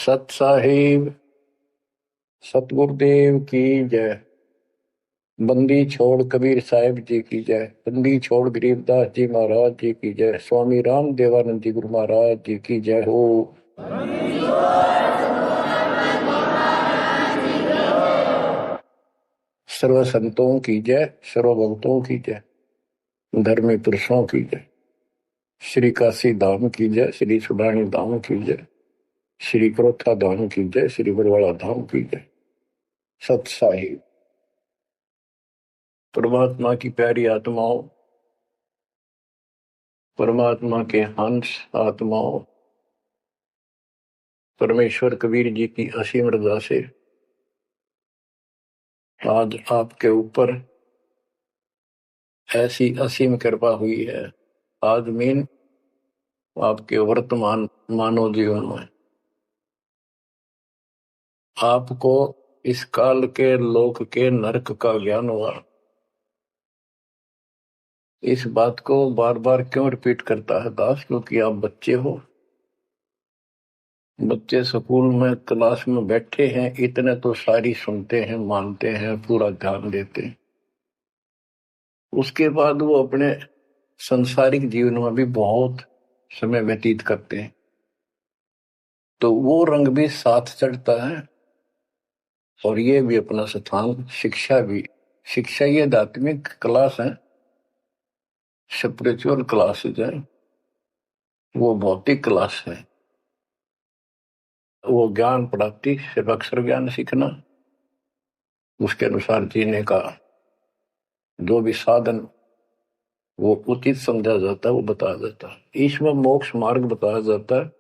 सत साहिब सतगुरुदेव की जय। बंदी छोड़ कबीर साहिब जी की जय। बंदी छोड़ गरीबदास जी महाराज जी की जय। स्वामी राम देवानंद जी गुरु महाराज जी की जय हो। सर्व संतों की जय, सर्व भक्तों की जय, धर्मी पुरुषों की जय। श्री काशी धाम की जय, श्री सुडानी धाम की जय, श्री क्रोथा धाम की जय, श्री बरवाड़ा धाम की जय। सत साहिब परमात्मा की प्यारी आत्माओं, परमात्मा के हंस आत्माओं, परमेश्वर कबीर जी की असीम रजा से आज आपके ऊपर ऐसी असीम कृपा हुई है। आज मीन आपके वर्तमान मानव जीवन में आपको इस काल के लोक के नरक का ज्ञान हुआ। इस बात को बार बार क्यों रिपीट करता है दास? क्योंकि आप बच्चे हो। बच्चे स्कूल में क्लास में बैठे हैं, इतने तो सारी सुनते हैं, मानते हैं, पूरा ध्यान देते हैं। उसके बाद वो अपने संसारिक जीवन में भी बहुत समय व्यतीत करते हैं, तो वो रंग भी साथ चढ़ता है। और ये भी अपना स्थान, शिक्षा भी। शिक्षा ये आध्यात्मिक क्लास है, स्पिरिचुअल क्लासेज है, वो भौतिक क्लास है। वो ज्ञान प्राप्ति सिर्फ अक्षर ज्ञान सीखना, उसके अनुसार जीने का जो भी साधन वो उचित समझा जाता है वो बताया जाता है। इसमें मोक्ष मार्ग बताया जाता है,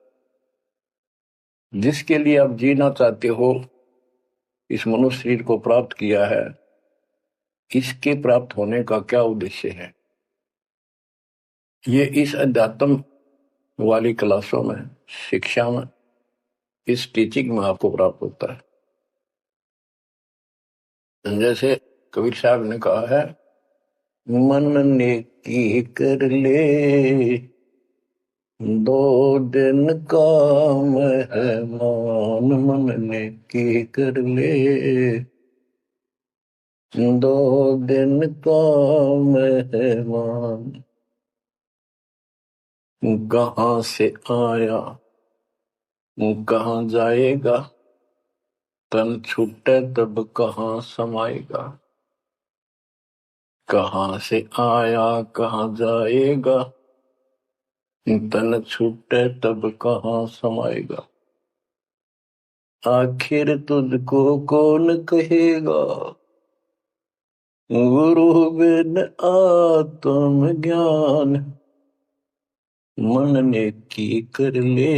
जिसके लिए आप जीना चाहते हो, इस मनुष्य शरीर को प्राप्त किया है, इसके प्राप्त होने का क्या उद्देश्य है, ये इस अध्यात्म वाली क्लासों में, शिक्षा में, इस टीचिंग में आपको प्राप्त होता है। जैसे कबीर साहब ने कहा है, मन ने की कर ले दो दिन काम है मान, मन ने की कर ले दो दिन काम है मान। कहाँ से आया कहाँ जाएगा, तन छूटे तब कहाँ समाएगा। कहाँ से आया कहाँ जाएगा, तन छूटे तब कहाँ समाएगा। आखिर तुझको कौन कहेगा, गुरु बिन आत्म ज्ञान। मन ने की कर ले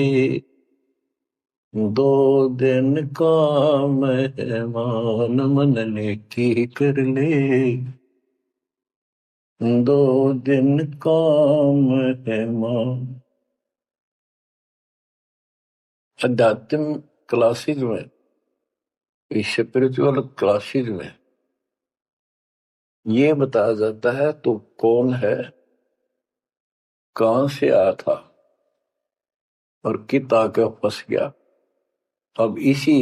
दो दिन काम है मान, मन ने की कर ले दो दिन काम है मान। अध्यात्म क्लासेज में, स्पिरिचुअल क्लासेज में ये बताया जाता है तो कौन है, कहां से आया था और कित आके फंस गया। अब इसी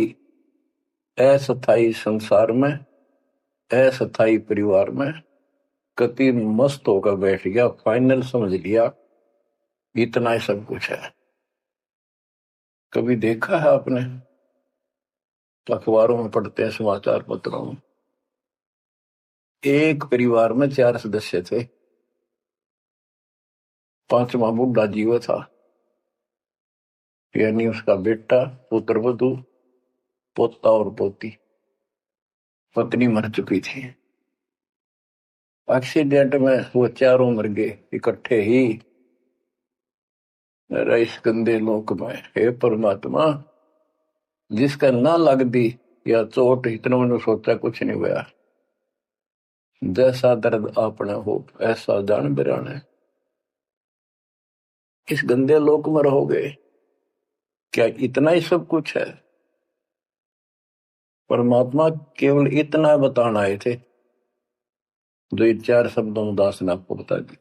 अस्थायी संसार में, अस्थायी परिवार में कति मस्त होकर बैठ गया, फाइनल समझ लिया इतना ही सब कुछ है। कभी देखा है आपने, अखबारों में पढ़ते हैं, समाचार पत्रों में, एक परिवार में 4 सदस्य थे, 5वां बुढ़ा जीव था, यानी उसका बेटा, पुत्र वधू, पोता और पोती। पत्नी मर चुकी थी। एक्सीडेंट में वो चारों मर गए इकट्ठे ही। इस गंदे लोक में हे परमात्मा, जिसका ना लग दी या चोट, इतना मैंने सोचा कुछ नहीं हुआ। जैसा दर्द आपने हो ऐसा जान बिराने, इस गंदे लोक में रहोगे, क्या इतना ही सब कुछ है? परमात्मा केवल इतना बताना आए थे, जो ये 4 शब्दों में दास ने आपको बता दी।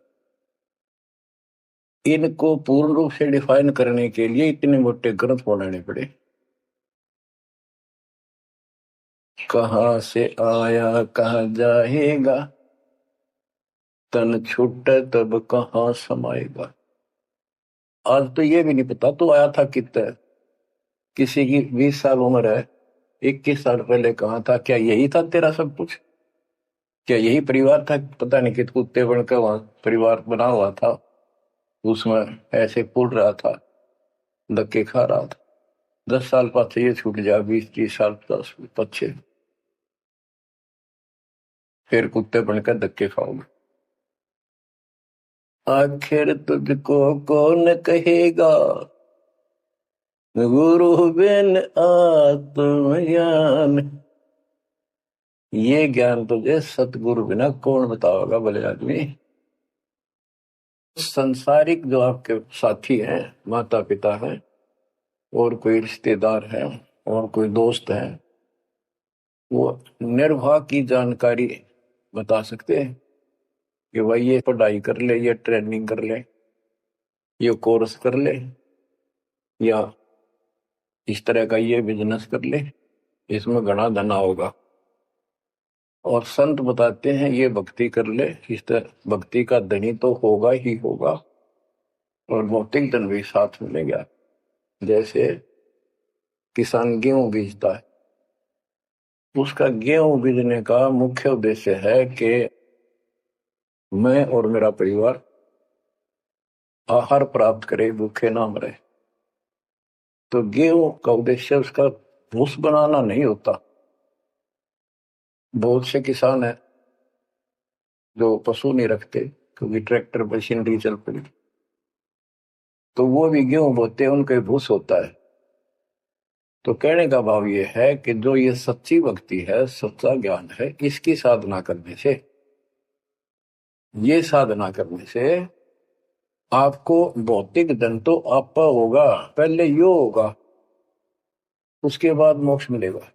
इनको पूर्ण रूप से डिफाइन करने के लिए इतने मोटे ग्रंथ बनाने पड़े। कहाँ से आया कहाँ जाएगा, तन छूटे तब कहाँ समाएगा। आज तो ये भी नहीं पता तो आया था कितना। किसी की 20 साल उम्र है, 21 साल पहले कहाँ था, क्या यही था तेरा सब कुछ, क्या यही परिवार था, पता नहीं कित कुत्ते बनकर वहां परिवार बना हुआ था, उसमें ऐसे पुल रहा था, धक्के खा रहा था। 10 साल पाछे ये छूट जा, 20-30 साल 10 पीछे फिर कुत्ते बनकर धक्के खाओगे। आखिर तुझको कौन कहेगा, गुरु बिन आत्मज्ञान। ये ज्ञान तुझे सतगुरु बिना कौन बताओगा भले आदमी। संसारिक जो आपके साथी हैं, माता पिता हैं, और कोई रिश्तेदार हैं, और कोई दोस्त हैं, वो निर्वाह की जानकारी बता सकते हैं कि भाई ये पढ़ाई कर ले, ये ट्रेनिंग कर ले, ये कोर्स कर ले, या इस तरह का ये बिजनेस कर ले, इसमें घना धना होगा। और संत बताते हैं ये भक्ति कर ले, इस तरह भक्ति का धनी तो होगा ही होगा, और भौतिक धन भी साथ मिलेगा। जैसे किसान गेहूं बीजता है, उसका गेहूं बीजने का मुख्य उद्देश्य है कि मैं और मेरा परिवार आहार प्राप्त करे, भूखे ना मरे। तो गेहूं का उद्देश्य उसका भूस बनाना नहीं होता। बहुत से किसान है जो पशु नहीं रखते क्योंकि ट्रैक्टर मशीनरी चल पड़ी, तो वो भी गेहूं बोते हैं, उनका भूस होता है। तो कहने का भाव ये है कि जो ये सच्ची भक्ति है, सच्चा ज्ञान है, इसकी साधना करने से, ये साधना करने से आपको भौतिक धन तो आपका होगा, पहले यो होगा, उसके बाद मोक्ष मिलेगा।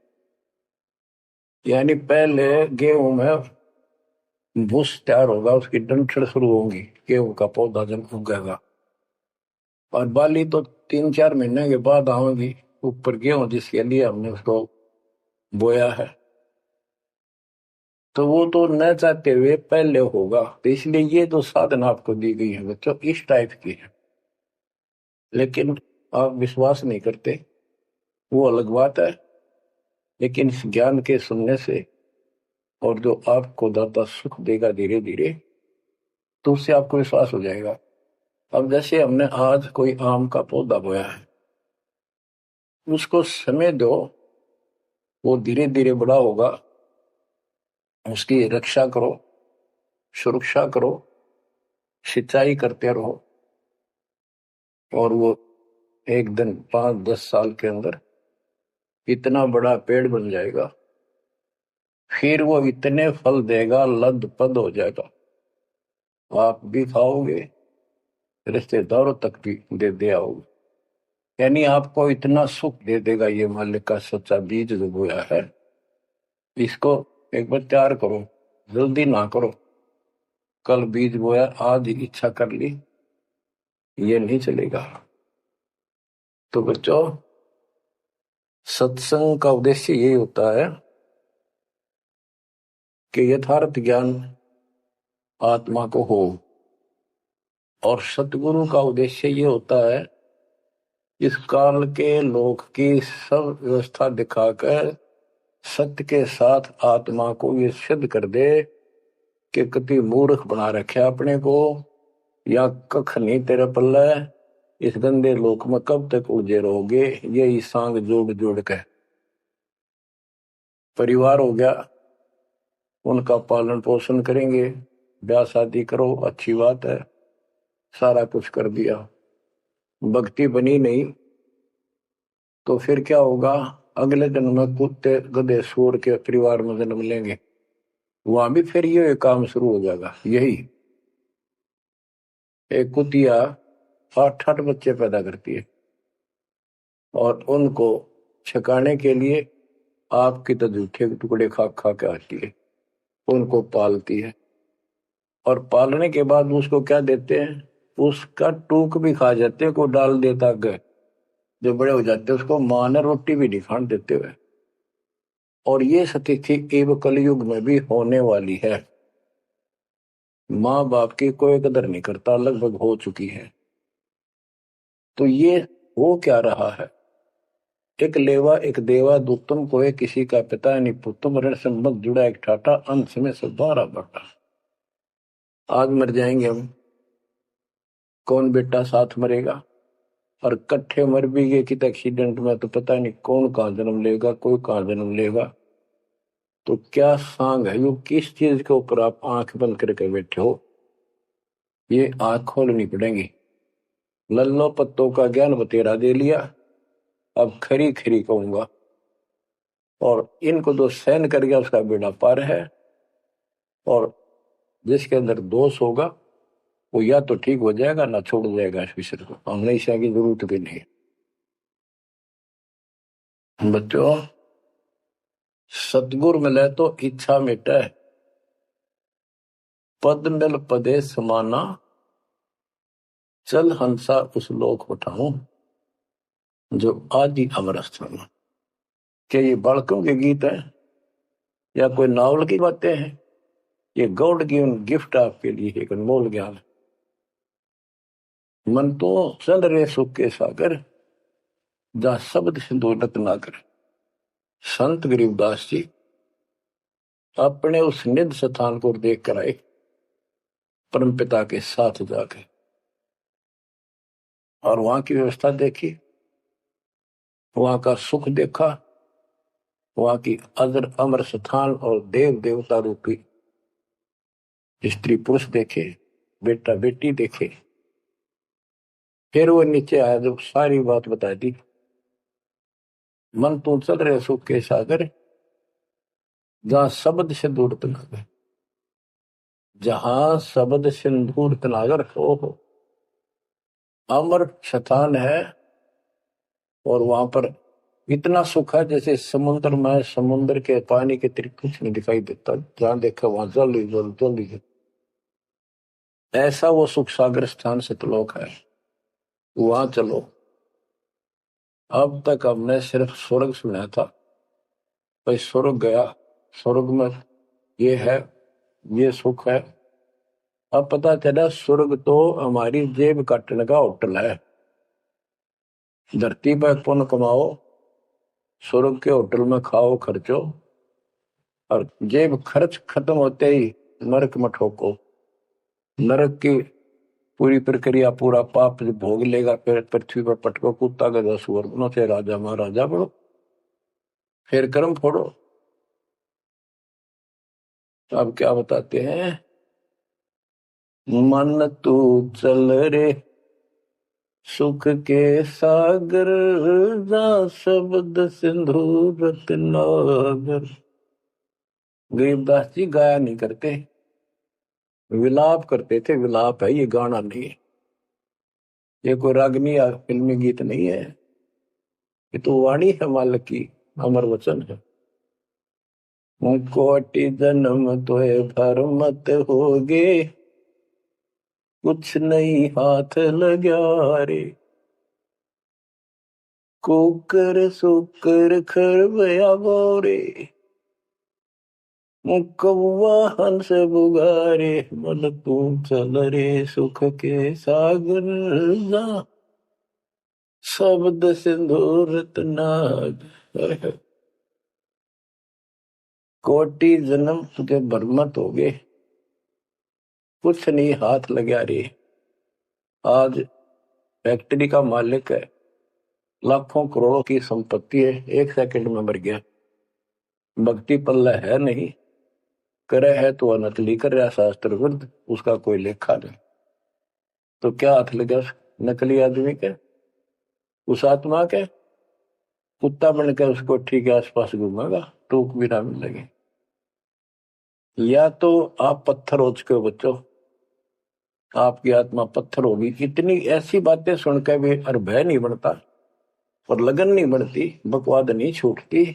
यानी पहले गेहूं में भूस तैयार होगा, उसकी डंठल शुरू होगी, गेहूं का पौधा जब उगेगा, और बाली तो 3-4 महीने के बाद आएगी ऊपर गेहूं जिसके लिए हमने उसको बोया है। तो वो तो न चाहते हुए पहले होगा। तो इसलिए ये जो साधना आपको दी गई है बच्चों, इस टाइप की है, लेकिन आप विश्वास नहीं करते, वो अलग बात है। लेकिन इस ज्ञान के सुनने से, और जो आपको दाता सुख देगा धीरे धीरे, तो उससे आपको विश्वास हो जाएगा। अब जैसे हमने आज कोई आम का पौधा बोया है, उसको समय दो, वो धीरे धीरे बड़ा होगा, उसकी रक्षा करो, सुरक्षा करो, सिंचाई करते रहो, और वो एक दिन 5-10 साल के अंदर इतना बड़ा पेड़ बन जाएगा। फिर वो इतने फल देगा, लद पद हो जाएगा, आप भी खाओगे, रिश्तेदारों तक भी दे दे आओगे। यानी आपको इतना सुख दे देगा ये मालिक का सच्चा बीज जो बोया है। इसको एक बार तैयार करो, जल्दी ना करो। कल बीज बोया, आज इच्छा कर ली, ये नहीं चलेगा। तो बच्चों, सत्संग का उद्देश्य यही होता है कि यथार्थ ज्ञान आत्मा को हो, और सतगुरु का उद्देश्य ये होता है इस काल के लोक की सब व्यवस्था दिखाकर सत्य के साथ आत्मा को ये सिद्ध कर दे कि कति मूर्ख बना रखे अपने को, या कख नहीं तेरे पल्ले, इस गंदे लोक में कब तक उलझे रहोगे। यही सांग जोड़ जोड़ के परिवार हो गया, उनका पालन पोषण करेंगे, ब्याह शादी करो, अच्छी बात है, सारा कुछ कर दिया, भक्ति बनी नहीं, तो फिर क्या होगा, अगले जन्म में कुत्ते गधे सूअर के परिवार में जन्म लेंगे, वहां भी फिर ये काम शुरू हो जाएगा। यही एक कुतिया 8-8 बच्चे पैदा करती है, और उनको छकाने के लिए आपकी तो जूठे टुकड़े खा खा के आती है, उनको पालती है, और पालने के बाद उसको क्या देते हैं, उसका टूक भी खा जाते हैं, को डाल देता गए, जो बड़े हो जाते हैं उसको माँ ने रोटी भी नहीं खाने देते हुए। और ये स्थिति एवं कलयुग में भी होने वाली है। माँ बाप की कोई कदर नहीं करता, लगभग हो चुकी है। तो ये हो क्या रहा है? एक लेवा एक देवा दुत्तम कोई किसी का पिता नहीं पुत्तम ऋण संबंध जुड़ा एक ठाटा अंत में सब बारह बाटा। आज मर जाएंगे हम, कौन बेटा साथ मरेगा? और कट्ठे मर भी गए कित एक्सीडेंट में तो पता नहीं कौन कहाँ जन्म लेगा, कोई कहाँ जन्म लेगा। तो क्या सांग है, यो किस चीज के ऊपर आप आंख बंद करके बैठे हो? ये आंख खोलनी पड़ेगी। लल्लो पत्तों का ज्ञान बतेरा दे लिया, अब खरी खरी कहूंगा। और इनको जो सहन कर गया उसका बेड़ा पार है। और जिसके अंदर दोष होगा वो या तो ठीक हो जाएगा ना छोड़ जाएगा इस विषय को। हमेशा की जरूरत भी नहीं। बच्चों, सतगुरु मिले तो इच्छा मिटे, पद मिल पदे समाना, चल हंसा उस लोक उठाऊं जो आदि अमर स्थान। क्या ये बालकों के गीत है या कोई नावल की बातें हैं? ये गॉड गिवन गिफ्ट आपके लिए एक अनमोल ज्ञान। मन तो चल रहे सुख के सागर, जा शब्द सिंधु रत्नाकर। संत गरीबदास जी अपने उस निध स्थान को देख कर आए, परम पिता के साथ जाके, और वहां की व्यवस्था देखी, वहां का सुख देखा, वहां की अजर अमर स्थान और देव देवता रूपी स्त्री पुरुष देखे, बेटा बेटी देखे। फिर वो नीचे आया, जब सारी बात बता दी। मन तू चल रहे सुख के सागर, जहां शब्द सिंदूर तनागर। जहां शब्द सिंदूर तनागर हो अमर स्थान है। और वहां पर इतना सुख है जैसे समुद्र में समुद्र के पानी के अतिरिक्त कुछ नहीं दिखाई देता। जहां देखा वहां जल ही जल, जल ही जल। ऐसा वो सुख सागर स्थान सतलोक है, वहां चलो। अब तक हमने सिर्फ स्वर्ग सुना था, भाई स्वर्ग गया, स्वर्ग में ये है, ये सुख है। अब पता चला स्वर्ग तो हमारी जेब काटने का होटल है। धरती पर पुण्य कमाओ, स्वर्ग के होटल में खाओ खर्चो, और जेब खर्च खत्म होते ही नरक में ठोको। नरक की पूरी प्रक्रिया, पूरा पाप जो भोग लेगा, फिर पृथ्वी पर पटको, कुत्ता गधा सुअर बनो, से राजा महाराजा बनो, फिर कर्म फोड़ो। अब क्या बताते हैं? मन तू चल रे सुख के सागर, जा शब्द सिंधु रत्नागर। गरीबदास जी गाया नहीं करते, विलाप करते थे। विलाप है ये, गाना नहीं है। ये कोई रागनी या फिल्मी गीत नहीं है, ये तो वाणी है मालिक की, अमर वचन है। कोटि जन्म तोए भर मत होगे, कुछ नहीं हाथ लग्या रे। कुकर सुकर खरबया बोरे, कौवा हंस बुगारे। मन तू चल रे सुख के सागर, जा शब्द सिंधु रत्नागर। कोटि जन्म तुझे बरमत हो गए, कुछ नहीं हाथ लगा रे। आज फैक्ट्री का मालिक है, लाखों करोड़ों की संपत्ति है, एक सेकंड में मर गया। भक्ति पल्ला है नहीं, करे है तो अनकली कर रहा, शास्त्र विरुद्ध, उसका कोई लेखा नहीं। तो क्या हाथ लगा नकली आदमी के, उस आत्मा के? कुत्ता बनकर उसको ठीक है आसपास घूमेगा, टूक भी ना मिलेगी। या तो आप पत्थर हो चुके हो बच्चों, आपकी आत्मा पत्थर होगी। इतनी ऐसी बातें सुनकर भी और भय नहीं बढ़ता और लगन नहीं बढ़ती, बकवाद नहीं छूटती,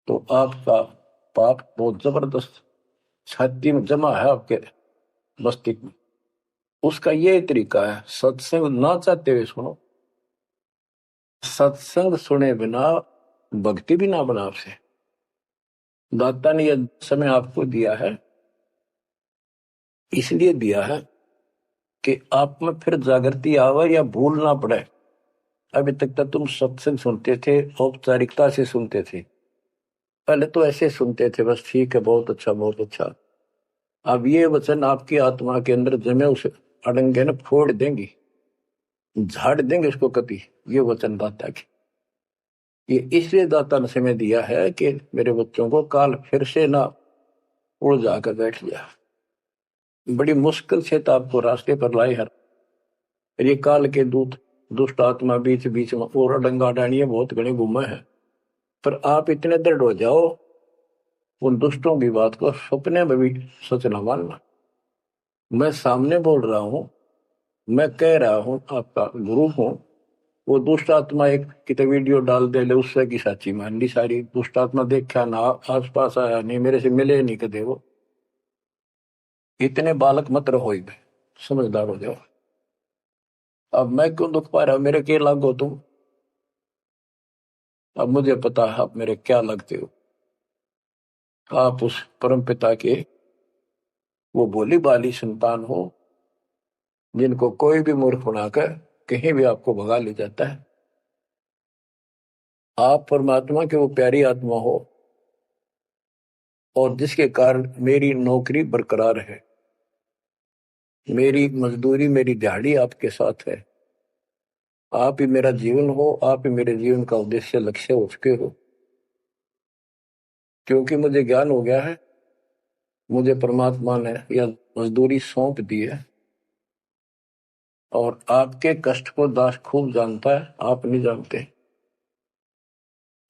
तो आपका पाप बहुत जबरदस्त छाती में जमा है आपके मस्तिष्क में। उसका ये तरीका है, सत्संग ना चाहते हुए सुनो। सत्संग सुने बिना भक्ति भी ना बना आपसे। दाता ने यह समय आपको दिया है, इसलिए दिया है कि आप में फिर जागृति आवे या भूल ना पड़े। अभी तक तो तुम सत्संग सुनते थे, औपचारिकता से सुनते थे, पहले तो ऐसे सुनते थे, बस ठीक है, बहुत अच्छा बहुत अच्छा। अब ये वचन आपकी आत्मा के अंदर जमे, उसे अड़ंगे न फोड़ देंगी, झाड़ देंगे उसको कति। ये वचन दाता की, ये इसलिए दाता ने समय दिया है कि मेरे बच्चों को काल फिर से ना उड़ जाकर बैठ गया। बड़ी मुश्किल से तो आपको रास्ते पर लाए हर, ये काल के दूत दुष्ट आत्मा बीच बीच में और डंगा डानिए बहुत घने घूमे हैं, पर आप इतने दृढ़ हो जाओ उन दुष्टों की बात को सपने में भी सच न मानना। मैं सामने बोल रहा हूं, मैं कह रहा हूं, आपका गुरु हूं। वो दुष्ट आत्मा एक कितने वीडियो डाल दे ले, उससे की साची मान ली सारी। दुष्ट आत्मा देखा ना, आस पास आया नहीं, मेरे से मिले नहीं कदे। वो इतने बालक मत रहो, समझदार हो जाओ। अब मैं क्यों दुख पा रहा हूं, मेरे के लागो तुम। अब मुझे पता है आप मेरे क्या लगते हो। आप उस परम पिता के वो भोली बाली संतान हो, जिनको कोई भी मूर्ख बनाकर कहीं भी आपको भगा ले जाता है। आप परमात्मा के वो प्यारी आत्मा हो, और जिसके कारण मेरी नौकरी बरकरार है, मेरी मजदूरी, मेरी दिहाड़ी आपके साथ है। आप ही मेरा जीवन हो, आप ही मेरे जीवन का उद्देश्य लक्ष्य हो चुके हो। क्योंकि मुझे ज्ञान हो गया है, मुझे परमात्मा ने यह मजदूरी सौंप दी है, और आपके कष्ट को दास खूब जानता है, आप नहीं जानते।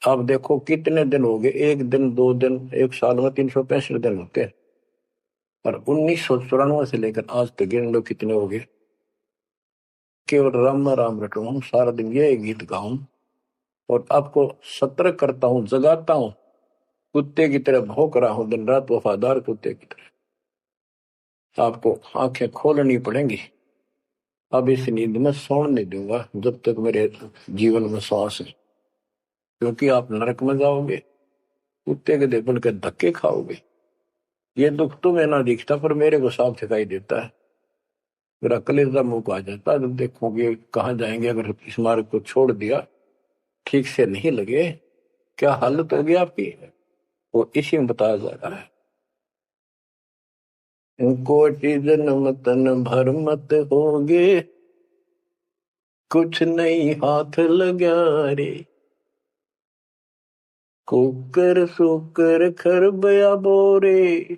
आप देखो कितने दिन हो गए, एक दिन, 2 दिन, एक साल में 365 दिन होते हैं, और 1994 से लेकर आज तक गिन लो कितने हो गए। केवल राम राम रटूं, सारा दिन ये गीत गाऊं, और आपको सतर्क करता हूं, जगाता हूं। कुत्ते की तरह भौंक रहा हूं दिन रात, वफादार कुत्ते की तरह। आपको आंखें खोलनी पड़ेंगी। अब इस नींद में सोने नहीं दूंगा जब तक मेरे जीवन में सांस है, क्योंकि आप नरक में जाओगे, कुत्ते के देपन के धक्के खाओगे। ये दुख तुम्हें ना दिखता, पर मेरे को साफ दिखाई देता है। मेरा कलेजा मुंह को आ जाता है जब देखोगे कहाँ जाएंगे। अगर इस मार्ग को छोड़ दिया, ठीक से नहीं लगे, क्या हालत होगी आपकी, वो इसी में बताया जा रहा है। कोटि जन्म तन भर मत होगे, कुछ नहीं हाथ लगा रे। कुकर सुकर खरबया बोरे,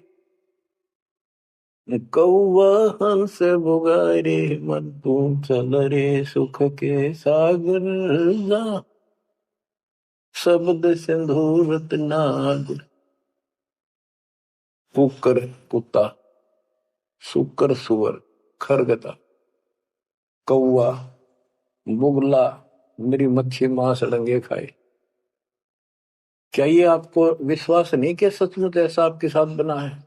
कौवा हंस बुगारे। मन तू चल रे सुख के सागर जा, शब्द सिंधूरत नाग। कुकर कुत्ता, सुकर सुअर, खरगता, कौवा, बुगला, मेरी मच्छी मांस डंगे खाए। क्या ये आपको विश्वास नहीं कि सचमुच ऐसा आपके साथ बना है?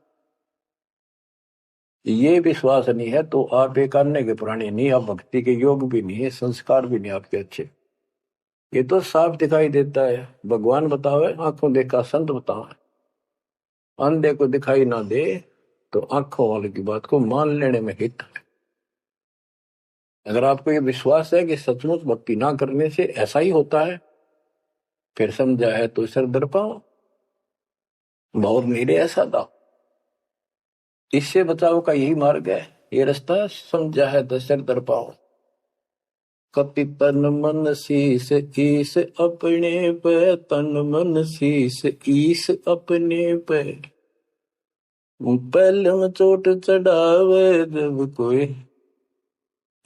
ये विश्वास नहीं है तो आप एक अन्य के प्राणी नहीं, आप भक्ति के योग भी नहीं है, संस्कार भी नहीं आपके अच्छे। ये तो साफ दिखाई देता है। भगवान बतावे, आंखों देखा संत बतावे। अंधे को दिखाई ना दे तो आंखों वाले की बात को मान लेने में हित है। अगर आपको ये विश्वास है कि सचमुच भक्ति ना करने से ऐसा ही होता है, फिर समझा है तो सर दर पाओ, बहुत मेरे ऐसा था। इससे बचाव का यही मार्ग है, ये रास्ता समझा है तो सर दर पाओ। कति तन मन शीस ईस अपने पे, तन मन शीस ईस अपने पे। पहले में चोट चढ़ावे जब कोई,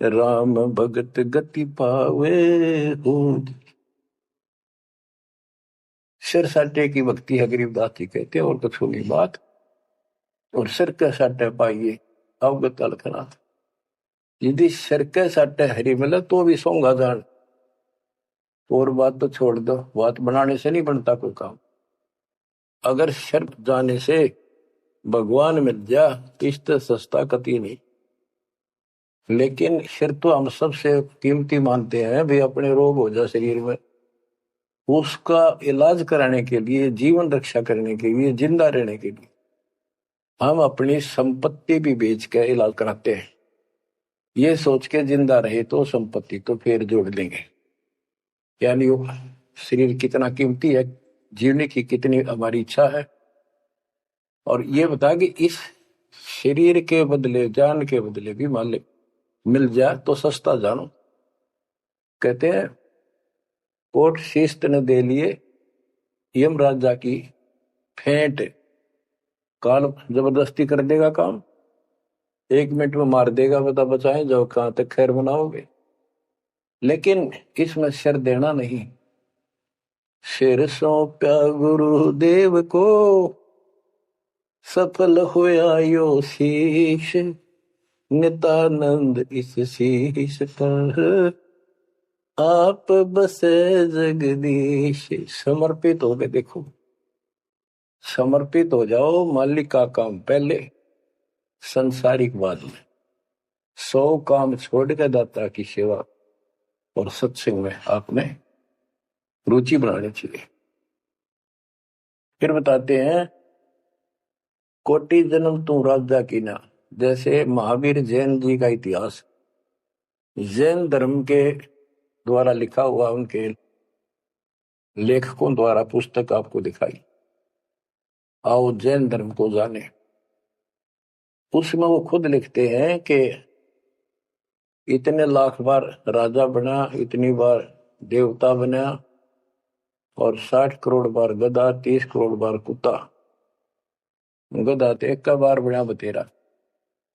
राम भगत गति पावे हो। सिर साटे की भक्ति है, गरीबदास जी कहते हैं, और कुछ नहीं बात। और सिर के साटे पाइए अवगत अलखनाथ। यदि सिर के साटे हरी मिले तो भी सोंगा जान, और बात तो छोड़ दो, बात बनाने से नहीं बनता कोई काम। अगर शर्त जाने से भगवान मिल जा, किस्त सस्ता कती नहीं। लेकिन शर्त तो हम सबसे कीमती मानते हैं, भी अपने रोग हो जा शरीर में, उसका इलाज कराने के लिए, जीवन रक्षा करने के लिए, जिंदा रहने के लिए हम अपनी संपत्ति भी बेच के इलाज कराते हैं, ये सोच के जिंदा रहे तो संपत्ति तो फिर जोड़ लेंगे। यानी वो शरीर कितना कीमती है, जीने की कितनी हमारी इच्छा है। और ये बता कि इस शरीर के बदले, जान के बदले भी मालिक मिल जाए तो सस्ता जानो। कहते हैं कोट शीस्त ने दे लिए यम राजा की फेंट, काल जबरदस्ती कर देगा काम, 1 मिनट में मार देगा, बता बचाए जाओ कहां तक खैर बनाओगे। लेकिन इसमें सिर देना नहीं, सिर सौंपा गुरुदेव को, सफल होया यो शीश, नितानंद इस शीश पर आप बसे जगदीश। समर्पित हो गए, देखो समर्पित हो जाओ, मालिक का काम पहले, संसारिक बाद में। 100 काम छोड़ के दाता की सेवा और सत्संग में आपने रुचि बनानी चाहिए। फिर बताते हैं कोटि जन्म तू राजा की ना, जैसे महावीर जैन जी का इतिहास जैन धर्म के द्वारा लिखा हुआ, उनके लेखकों द्वारा पुस्तक आपको दिखाई, आओ जैन धर्म को जाने। उसमें वो खुद लिखते हैं कि इतने लाख बार राजा बना, इतनी बार देवता बना, और 60 करोड़ बार गधा, 30 करोड़ बार कुत्ता। गधा तो एक का बार बना बतेरा,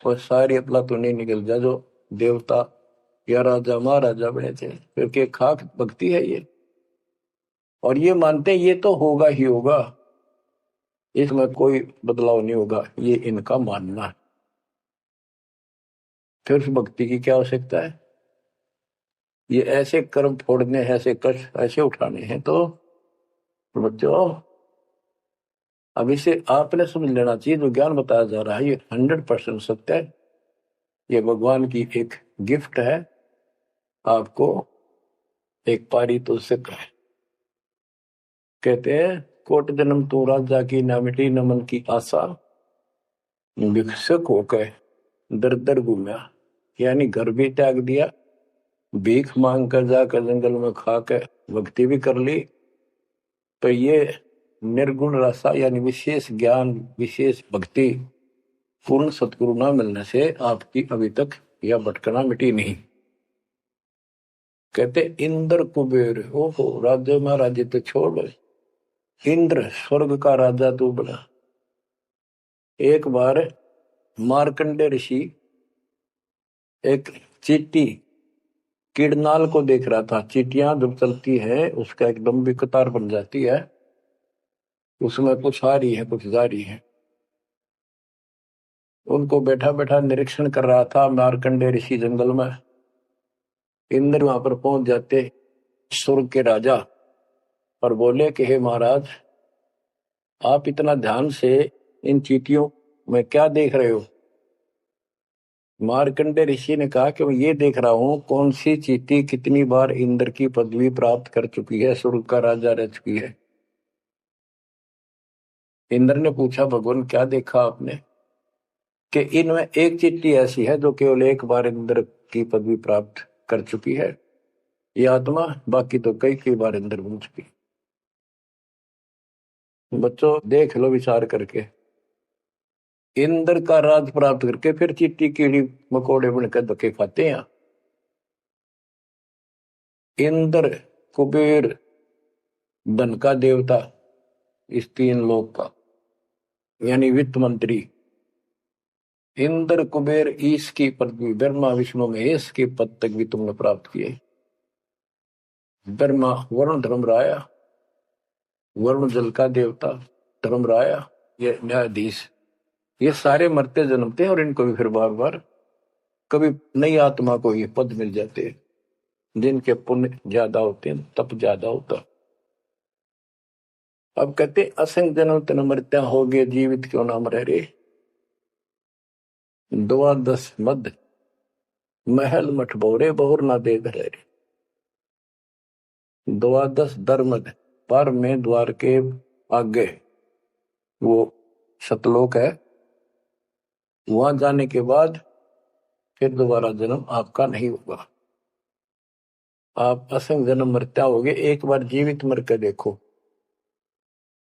और सारी अपला तो नहीं निकल जा जो देवता या राजा महाराजा बने थे, क्योंकि खाक भक्ति है ये। और ये मानते ये तो होगा ही होगा, इसमें कोई बदलाव नहीं होगा, ये इनका मानना है। फिर उस भक्ति की क्या आवश्यकता है? ये ऐसे कर्म फोड़ने हैं, ऐसे कष्ट ऐसे उठाने हैं, तो बच्चों अब इसे आपने समझ लेना चाहिए। जो ज्ञान बताया जा रहा है ये 100% सत्य है, ये भगवान की एक गिफ्ट है आपको, एक पारितोषिक है। कहते हैं कोट जन्म तू राजा की, ना मिटी न मन की आशा, भिक्षुक होकर दर दर घूमया। यानी घर भी त्याग दिया, भीख मांग कर जाकर जंगल में खा के भक्ति भी कर ली। तो ये निर्गुण रसा यानी विशेष ज्ञान, विशेष भक्ति पूर्ण सतगुरु ना मिलने से आपकी अभी तक यह भटकना मिटी नहीं। कहते इंद्र कुबेर, ओहो राज्य महाराजे तो छोड़, इंद्र स्वर्ग का राजा तू बना। एक बार मार्कंडे ऋषि एक चींटी कीड़नाल को देख रहा था। चींटियां जब चलती है उसका एक लंबी कतार बन जाती है, उसमें कुछ आ रही है कुछ जा रही है। उनको बैठा बैठा निरीक्षण कर रहा था मार्कंडे ऋषि जंगल में। इंद्र वहां पर पहुंच जाते स्वर्ग के राजा, और बोले कि हे महाराज, आप इतना ध्यान से इन चींटियों में क्या देख रहे हो? मार्कंडे ऋषि ने कहा कि मैं ये देख रहा हूं कौन सी चींटी कितनी बार इंद्र की पदवी प्राप्त कर चुकी है, स्वर्ग का राजा रह चुकी है। इंद्र ने पूछा भगवान क्या देखा आपने? कि इनमें एक चींटी ऐसी है जो केवल एक बार इंद्र की पदवी प्राप्त कर चुकी है, ये आत्मा, बाकी तो कई कई बार इंद्र बन चुकी। बच्चों देख लो विचार करके, इंद्र का राज प्राप्त करके फिर चींटी कीड़ी मकोड़े बनकर धक्के खाते हैं। इंद्र, कुबेर, धन का देवता, इस 3 लोक का यानी वित्त मंत्री, इंद्र कुबेर ईश की पदवी, ब्रह्मा विष्णु महेश के पद तक भी तुमने प्राप्त किए। ब्रह्मा वरुण धर्मराया, वरुण जल का देवता धर्मराया, ये न्यायाधीश, ये सारे मरते जन्मते हैं और इनको भी फिर बार बार कभी नई आत्मा को ये पद मिल जाते हैं, जिनके पुण्य ज्यादा होते हैं, तप ज्यादा होता। अब कहते असंग जन्म तन मृत्या हो गए, जीवित क्यों ना मरे रे। द्वादश मध्य महल मठ बोरे, बहुर ना दे घरे रे। द्वादश धर्म पर में द्वार के आगे वो सतलोक है, वहां जाने के बाद फिर दोबारा जन्म आपका नहीं होगा। आप असंग जन्म मरता होगे। एक बार जीवित मर के देखो।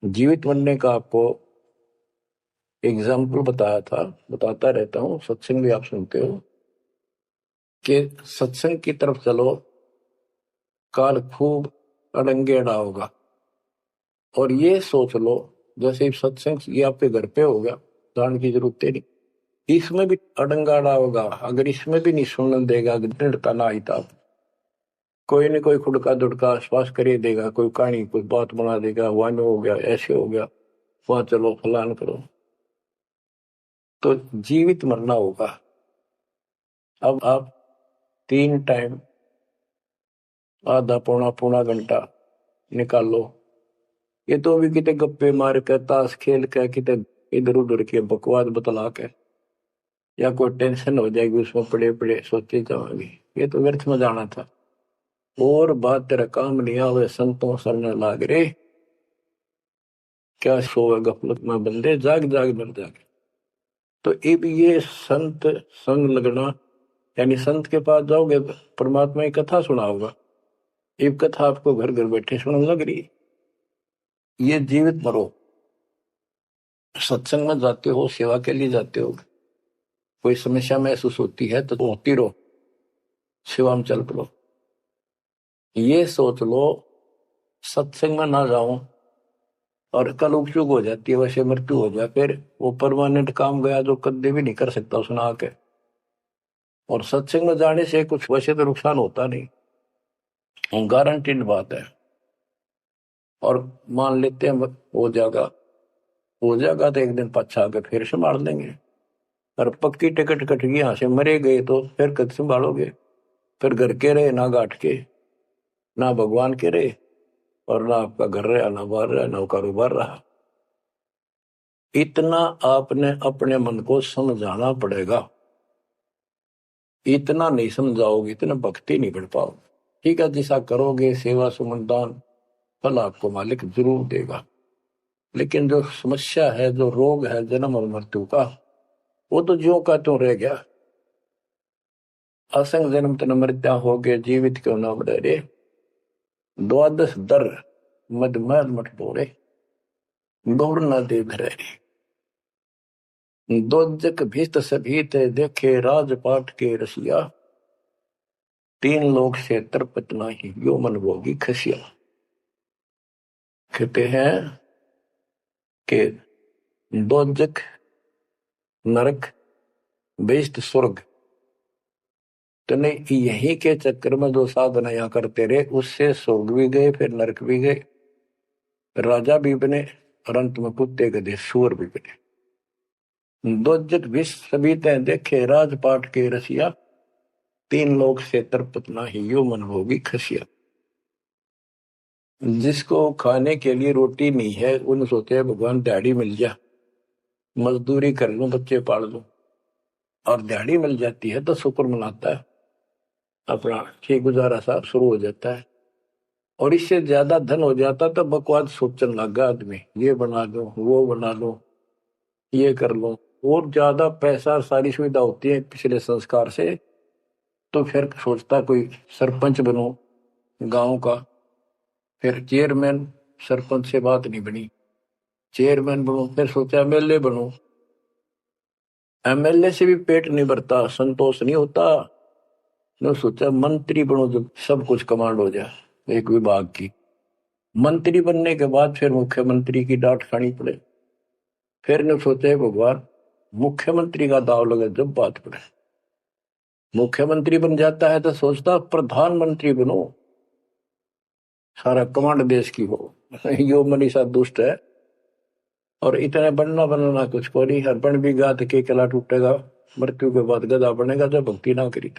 जीवित मरने का आपको एग्जाम्पल बताया था, बताता रहता हूँ, सत्संग भी आप सुनते हो कि सत्संग की तरफ चलो, काल खूब अड़ंगेड़ा होगा। और ये सोच लो जैसे सत्संग ये आपके घर पे हो गया, जान की जरूरत नहीं, इसमें भी अड़ंगाड़ा होगा। अगर इसमें भी नहीं सुनने देगा, दृढ़ता ना आई था, कोई न कोई खुड़का दुड़का आसपास कर ही देगा, कोई कहानी कोई बात बना देगा, वहां हो गया, ऐसे हो गया, वहां चलो फलान करो, तो जीवित मरना होगा। अब आप 3 टाइम आधा पौना पौना घंटा निकालो, ये तो भी कितने गप्पे मार के ताश खेल के कितने इधर उधर के बकवास बतला के, या कोई टेंशन हो जाएगी उसमें पड़े पड़े सोचे जाओगे, ये तो व्यर्थ में जाना था। और बात तेरा काम नहीं आवे, संतों सरने लाग रे, क्या सोवे गफलत में बंदे, जाग जाग मर जागे। तो ये संत संग लगना, यानी संत के पास जाओगे परमात्मा की कथा सुना होगा, ये कथा आपको घर घर बैठे सुनने लग रही। ये जीवित मरो, सत्संग में जाते हो, सेवा के लिए जाते हो, कोई समस्या महसूस होती है तो होती रहो, सेवा में चल पड़ो। ये सोच लो सत्संग में ना जाऊं और कल उपचुक हो जाती है, वैसे मृत्यु हो जाए, फिर वो परमानेंट काम गया जो कभी भी नहीं कर सकता सुना के। और सत्संग में जाने से कुछ वैसे तो नुकसान होता नहीं, गारंटीड बात है। और मान लेते हैं हो जाएगा तो एक दिन पछा आके फिर संभाल लेंगे। और पक्की टिकट कट गई, यहां से मरे गए तो फिर कद संभालोगे? फिर घर के रहे ना गांठ के, ना भगवान के रहे, और ना आपका घर रहा, ना बाहर रहा, ना कारोबार रहा। इतना आपने अपने मन को समझाना पड़ेगा। इतना नहीं समझाओगे, इतना भक्ति नहीं कर पाओगे। ठीक है, जैसा करोगे सेवा सुमनदान, फल आपको मालिक जरूर देगा। लेकिन जो समस्या है, जो रोग है जन्म और मृत्यु का, वो तो ज्यों का त्यों रह गया। असंग जन्म तन मृत्या हो गए, जीवित क्यों न रे, द्वादश दर मदमैल मठ बोरे, गौर न दे धरे। दोजक भीत सभीत देखे राजपाट के रसिया, 3 लोग से तरपत नाही, यो मन भोगी खसिया। कहते हैं कि दोजक नरक बेस्ट स्वर्ग, तो नहीं यही के चक्कर में जो साधना यहाँ करते रहे, उससे स्वर्ग भी गए, फिर नरक भी गए, राजा भी बने, और अंत में कुत्ते गधे सूअर भी बने। दोजक विष सभी तय देखे राजपाट के रसिया, 3 लोग से तरपत नाही, यो मन भोगी खसिया। जिसको खाने के लिए रोटी नहीं है, उन सोचते हैं भगवान दिहाड़ी मिल जा, मजदूरी कर लूं, बच्चे पाल लूं, और दिहाड़ी मिल जाती है तो शुक्र मनाता है, अपना ठीक गुजारा सा शुरू हो जाता है। और इससे ज्यादा धन हो जाता तो बकवास सोचने लगा आदमी, ये बना दो, वो बना दो, ये कर लो। और ज्यादा पैसा सारी सुविधा होती है पिछले संस्कार से, तो फिर सोचता कोई सरपंच बनो गांव का, फिर चेयरमैन, सरपंच से बात नहीं बनी, चेयरमैन बनो, फिर सोचा एमएलए बनो, एमएलए से भी पेट नहीं भरता, संतोष नहीं होता, ने सोचा मंत्री बनो, जब सब कुछ कमांड हो जाए एक विभाग की। मंत्री बनने के बाद फिर मुख्यमंत्री की डांट खानी पड़े, फिर ने सोचा भगवान मुख्यमंत्री का दाव लगे जब बात पड़े। मुख्यमंत्री बन जाता है तो सोचता प्रधानमंत्री बनो, सारा कमांड देश की हो। यो मनीषा दुष्ट है, और इतना बनना कुछ को नहीं, हर बन भी गा तो के कला टूटेगा, मृत्यु के बाद गधा बनेगा जब भक्ति ना करी।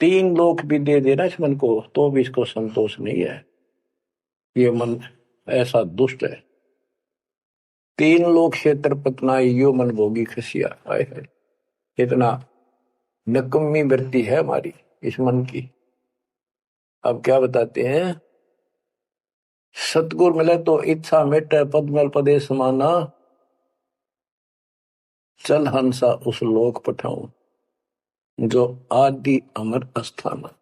3 लोग भी दे देना इस मन को, तो भी इसको संतोष नहीं है। ये मन ऐसा दुष्ट है। 3 लोग क्षेत्र पतना, यो मन भोगी खसिया। आए है, इतना नकम्मी वृत्ति है हमारी इस मन की। अब क्या बताते हैं, सतगुर मिले तो इच्छा मेटे पद मल पदे समाना, चल हंसा उस लोक पठाऊं जो आदि अमर अस्थाना।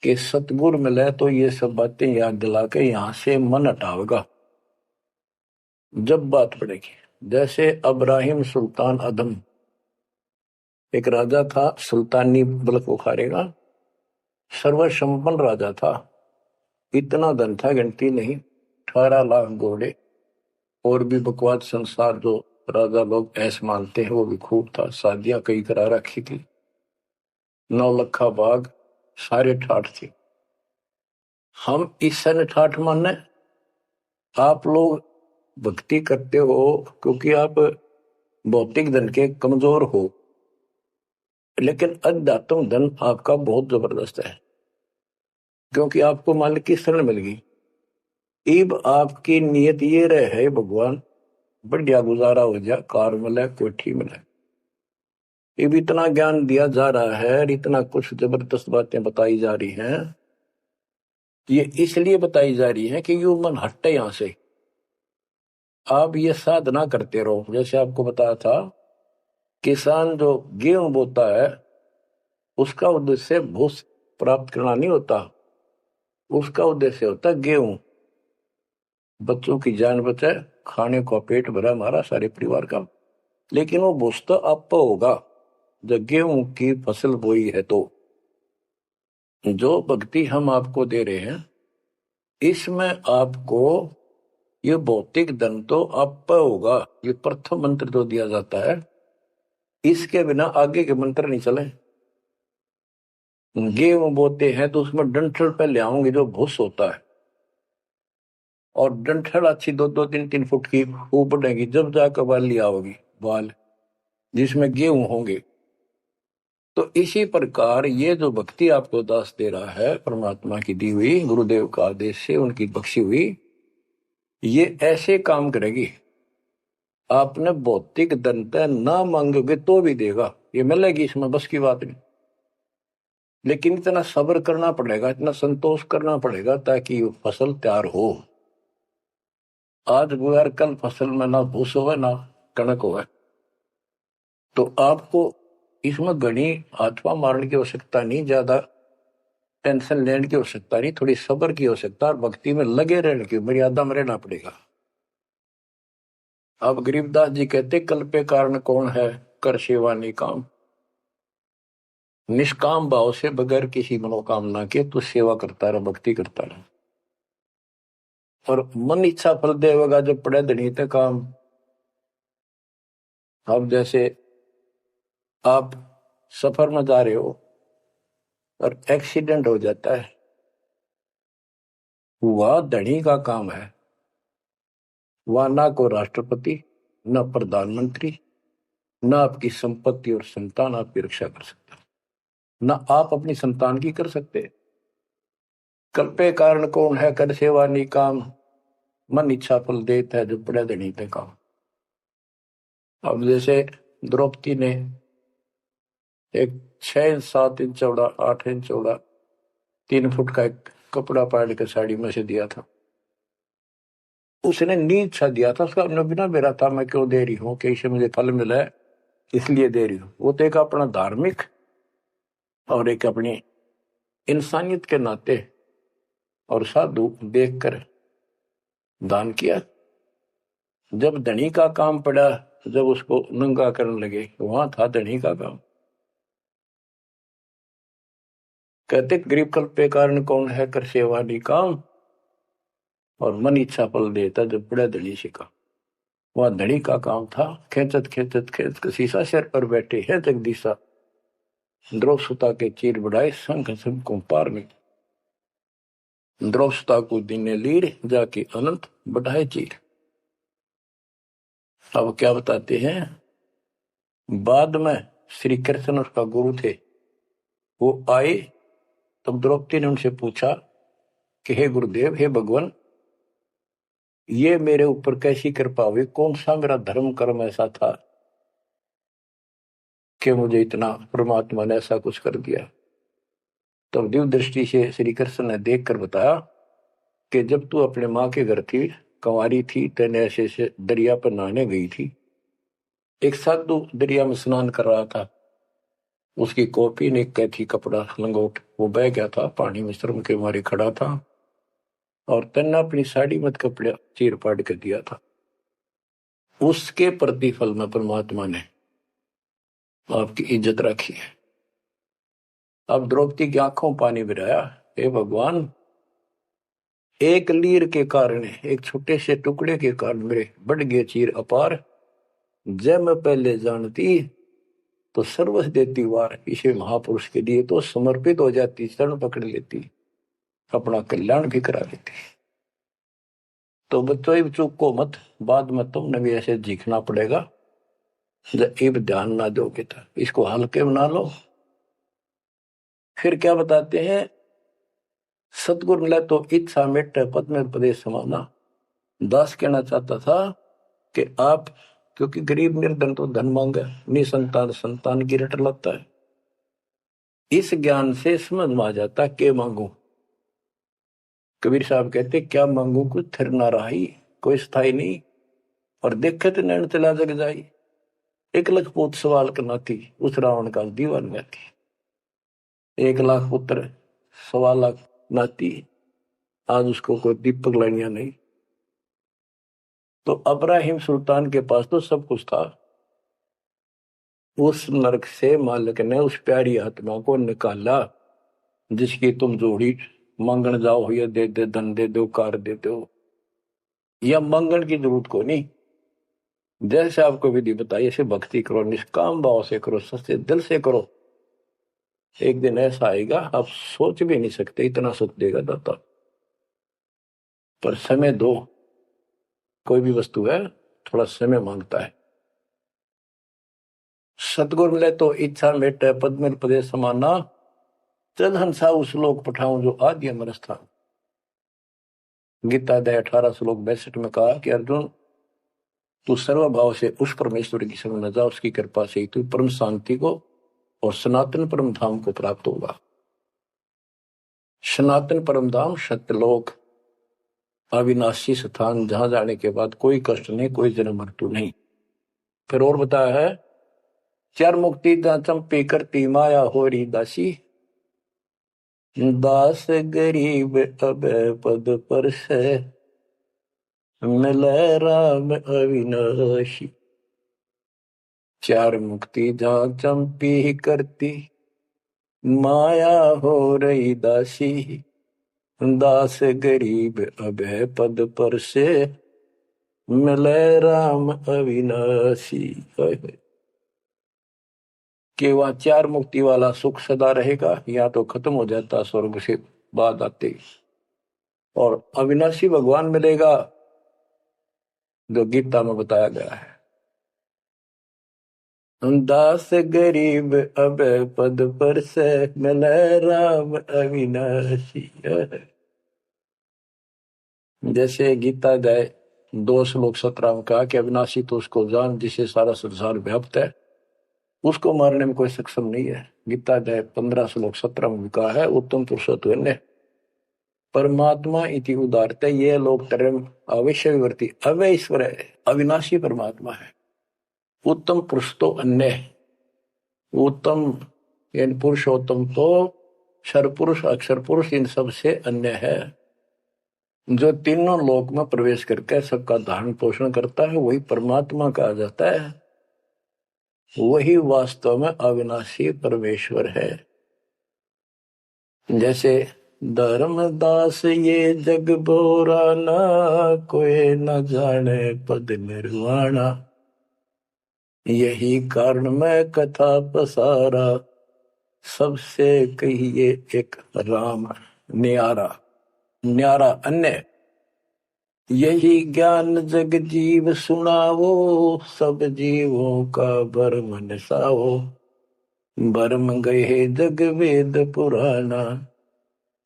कि सतगुर मिले तो ये सब बातें याद दिला के यहां से मन हटावेगा जब बात पड़ेगी। जैसे अब्राहिम सुल्तान अदम, एक राजा था, सुल्तानी मुल्क उखाड़ेगा, सर्वसंपन्न राजा था, इतना धन था गिनती नहीं, 18 लाख घोड़े और भी बकवास संसार जो राजा लोग ऐसे मानते हैं वो भी खूब था, शादियां कई करा रखी थी, 9 लखा बाग, सारे ठाठ थे। हम इस सन ठाठ माने, आप लोग भक्ति करते हो क्योंकि आप भौतिक धन के कमजोर हो, लेकिन अध्यात्म धन आपका बहुत जबरदस्त है, क्योंकि आपको मालिक की शरण मिल गई। इब आपकी नीयत ये रहे, भगवान बढ़िया गुजारा हो जाए, कार मिले, कोठी मिले। इब इतना ज्ञान दिया जा रहा है, इतना कुछ जबरदस्त बातें बताई जा रही हैं, ये इसलिए बताई जा रही है कि यू मन हटे यहां से। आप ये साधना करते रहो। जैसे आपको बताया था, किसान जो गेहूं बोता है उसका उद्देश्य भूस प्राप्त करना नहीं होता, उसका उद्देश्य होता है गेहूं, बच्चों की जान बचे, खाने को पेट भरा हमारा सारे परिवार का। लेकिन वो भूस तो आप होगा जब गेहूं की फसल बोई है। तो जो भक्ति हम आपको दे रहे हैं, इसमें आपको ये भौतिक धन तो आप होगा, ये प्रथम मंत्र जो दिया जाता है, इसके बिना आगे के मंत्र नहीं चले। गेहूं बोते हैं तो उसमें डंठल पहले आओगे जो भूस होता है, और डंठल अच्छी 2-2, 3-3 फुट की खूब बढ़ेगी, जब जाकर बाली आओगी, बाल जिसमें गेहूं होंगे। तो इसी प्रकार ये जो भक्ति आपको दास दे रहा है, परमात्मा की दी हुई, गुरुदेव का आदेश से उनकी बख्शी हुई, ये ऐसे काम करेगी, आपने भौतिक धन ना मांगोगे तो भी देगा, ये मिलेगी, इसमें बस की बात नहीं। लेकिन इतना सब्र करना पड़ेगा, इतना संतोष करना पड़ेगा ताकि फसल तैयार हो। आज गुआर कल फसल में ना भूस हो ना कणक हो, तो आपको इसमें घनी हाथवा मारने की आवश्यकता नहीं, ज्यादा टेंशन लेने की आवश्यकता नहीं, थोड़ी सब्र की आवश्यकता, और भक्ति में लगे रहने की मर्यादा में रहना पड़ेगा। अब गरीबदास जी कहते, कल पे कारण कौन है, कर सेवा निकाम। निष्काम भाव से बगैर किसी मनोकामना के तू सेवा करता रहे, भक्ति करता रहे, और मन इच्छा फल देगा जब पड़े धनी ते काम। अब जैसे आप सफर में जा रहे हो और एक्सीडेंट हो जाता है, वह धनी का काम है, वह ना को राष्ट्रपति, ना प्रधानमंत्री, ना आपकी संपत्ति और संतान आपकी रक्षा कर सकता, ना आप अपनी संतान की कर सकते। कल्पे कारण कौन है, कर सेवा निकाम, मन इच्छा फल देता है जो पड़े धनी ते काम। अब जैसे द्रौपदी ने एक 6 इंच 7 इंच चौड़ा, 8 इंच चौड़ा, 3 फुट का एक कपड़ा पाड़ के साड़ी में से दिया था, उसने नी इच्छा दिया था, उसका बिना मेरा था, मैं क्यों दे रही हूँ, कि इससे मुझे फल मिला है इसलिए दे रही हूँ। वो तो एक अपना धार्मिक और एक अपनी इंसानियत के नाते और साधु देखकर दान किया। जब धनी का काम पड़ा, जब उसको नंगा करने लगे, वहां था धनी का काम। कहते गरीब कल्प पे कारण कौन है, कर सेवा निकाम, और मन इच्छा फल देता जब बड़ा धनी से काम। वह धनी का काम था, खेचत खेचत खेच शीशा सिर पर बैठे हैं जगदीशा, द्रौपदा के चीर बढ़ाए संघ संघ को पार में, द्रौपदा को दीने लीर जाके अनंत बढ़ाए चीर। अब क्या बताते हैं, बाद में श्री कृष्ण उसका गुरु थे, वो आए, तब द्रौपदी ने उनसे पूछा कि हे गुरुदेव, हे भगवान, ये मेरे ऊपर कैसी कृपा हुई, कौन सा मेरा धर्म कर्म ऐसा था कि मुझे इतना परमात्मा ने ऐसा कुछ कर दिया। तो दिव्य दृष्टि से श्री कृष्ण ने देख कर बताया कि जब तू अपने माँ के घर थी, कंवारी थी, तेने ऐसे से दरिया पर नहाने गई थी, एक साधु दरिया में स्नान कर रहा था, उसकी कॉपी ने कैथी कपड़ा लंगोट वो बह गया था, पानी में शर्म के मारे खड़ा था, और तेने अपनी साड़ी मत कपड़े चीर पाड़ कर दिया था। उसके प्रतिफल में परमात्मा ने आपकी इज्जत रखी है। अब द्रौपदी की आंखों पानी गिराया, हे भगवान, एक लीर के कारण, एक छोटे से टुकड़े के कारण मेरे बढ़ गए चीर अपार। जब मैं पहले जानती तो सर्वस्व देती वार, इसे महापुरुष के लिए तो समर्पित हो जाती, चरण पकड़ लेती, अपना कल्याण भी करा लेती। तो बच्चों चूक को मत, बाद में तुमने भी ऐसे जीखना पड़ेगा। जब ध्यान ना दोगे तो इसको हल्के बना लो। फिर क्या बताते हैं, सतगुरु मिला तो इच्छा मिट पद में प्रदेश समाना। दास कहना चाहता था कि आप, क्योंकि गरीब निर्धन तो धन मांगे, निसंतान संतान की रट लगता है। इस ज्ञान से समझ में आ जाता के मांगू। कबीर साहब कहते क्या मांगू, कुछ थिर ना रही, कोई स्थाई नहीं, और देखे तो नैन चला जग जाई। एक लख पूत सवाल करना थी, उस रावण का दीवान थी। 1 लाख पुत्र 1.25 लाख नाती, आज उसको कोई दीपक लाइनिया नहीं। तो अब्राहिम सुल्तान के पास तो सब कुछ था। उस नरक से मालिक ने उस प्यारी आत्मा को निकाला, जिसकी तुम जोड़ी मांगण जाओ, या दे दे धन दे दो, कार दे दो, या मांगण की जरूरत को नहीं। जैसे आपको विधि बताई ऐसे भक्ति करो, निष्काम भाव से करो, सच्चे दिल से करो। एक दिन ऐसा आएगा आप सोच भी नहीं सकते, इतना सुख देगा दाता। पर समय दो, कोई भी वस्तु है थोड़ा समय मांगता है। सतगुरु मिले तो इच्छा मेटे पद में प्रदेश समाना। चल हंसा उस लोक पठाऊं जो आदि अमर स्थान। गीता अध्याय 18 श्लोक 62 में कहा कि अर्जुन, तू सर्वभाव से उस परमेश्वर की शरण में जा, उसकी कृपा से ही तू परम शांति को और सनातन परम धाम को प्राप्त होगा। सनातन परम धाम सत्यलोक, अविनाशी स्थान, जहां जाने के बाद कोई कष्ट नहीं, कोई जन्म मृत्यु नहीं। फिर और बताया है, चार मुक्ति जहां चंपी करती माया होरी दासी। दास गरीब अब पद पर से मिले राम अविनाशी। चार मुक्ति जहां चंपी करती माया हो रही दासी। दास गरीब अब पद पर से मिले राम अविनाशी। कि वह चार मुक्ति वाला सुख सदा रहेगा, या तो खत्म हो जाता स्वर्ग से बाद आते, और अविनाशी भगवान मिलेगा जो गीता में बताया गया है। दास गरीब अब पद पर से मिले राम अविनाशी। जैसे गीता अध्याय 2 श्लोक 17 में कहा कि अविनाशी तो उसको जान जिसे सारा संसार व्याप्त है, उसको मारने में कोई सक्षम नहीं है। गीता अध्याय 15 श्लोक 17 में कहा है, उत्तम पुरुषोत्तम परमात्मा इति उदारते ये लोग तरम अवश्य विवर्ती। अवय ईश्वर है, अविनाशी परमात्मा है। उत्तम पुरुष तो अन्य, उत्तम पुरुषोत्तम तो सर्वपुरुष अक्षर पुरुष इन सब से अन्य है। जो तीनों लोक में प्रवेश करके सबका धारण पोषण करता है, वही परमात्मा कहा जाता है। वही वास्तव में अविनाशी परमेश्वर है। जैसे धर्मदास ये जग बोरा ना, कोई न जाने पद निर्वाणा। यही कारण मैं कथा पसारा, सबसे कहिए एक राम न्यारा। न्यारा अन्य, यही ज्ञान जग जीव सुनावो, सब जीवों का भरम नसाओ। भरम गए जग वेद पुराना,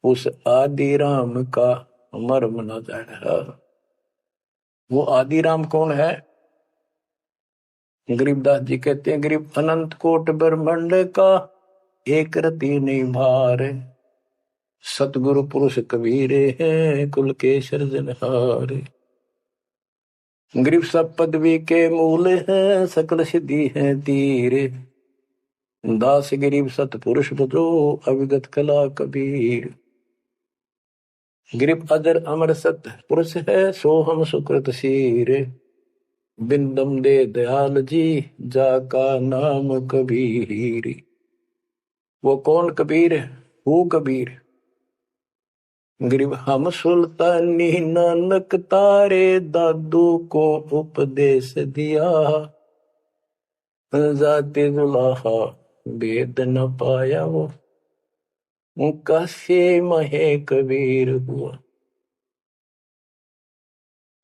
उस आदि राम का मर्म न जाना। वो आदि राम कौन है? गरीबदास जी कहते हैं, गरीब अनंत कोट ब्रह्मांड का एक रति नहीं भार। सतगुरु पुरुष कबीरे हैं, कुल के सृजनहारे। गरीब सब पदवी के मूल हैं, सकल सिद्धि है तीरे। दास गरीब सतपुरुष भजो, अविगत कला कबीर। गरीब अजर अमर सत पुरुष है, सो हम सुकृत शीरे। बिंदम दे दयाल जी, जाका नाम कबीर। वो कौन कबीर है? वो कबीर। गरीब हम सुल्तानी नानक तारे, दादू को उपदेश दिया। जाते दुलाहा वेद न पाया, वो कासे महे कबीर हुआ।